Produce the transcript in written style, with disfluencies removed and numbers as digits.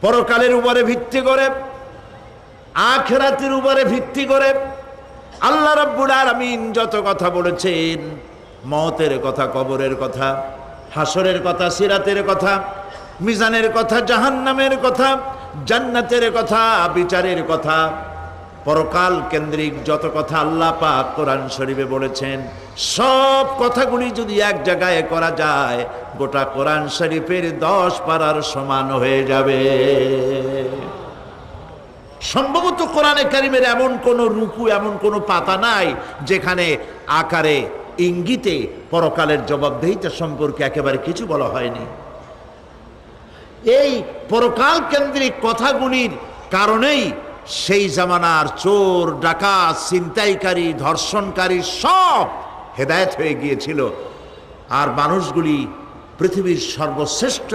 পরকালের উপরে ভিত্তি করে, আখিরাতের উপরে ভিত্তি করে আল্লাহ রাব্বুল আলামিন যত কথা বলেছেন, মওতের কথা, কবরের কথা, হাসরের কথা, সিরাতের কথা, মিজানের কথা, জাহান্নামের কথা, জান্নাতের কথা, বিচারের কথা, পরকাল কেন্দ্রিক যত কথা আল্লাহ পাক কোরআন শরীফে বলেছেন, সব কথাগুলি যদি এক জায়গায় করা যায়, গোটা কোরআন শরীফের 10 পারার সমান হয়ে যাবে। সম্ভবত কোরআনে কারিমের এমন কোন রুকু, এমন কোন পাতা নাই যেখানে আকারে ইঙ্গিতে পরকালের জবাবদিহিতা সম্পর্কে একেবারে কিছু বলা হয়নি। এই পরকাল কেন্দ্রিক কথাগুলির কারণেই সেই জামানার চোর, ডাকাত, ছিনতাইকারী, ধর্ষণকারী সব হেদায়েত হয়ে গিয়েছিল, আর মানুষগুলি পৃথিবীর সর্বশ্রেষ্ঠ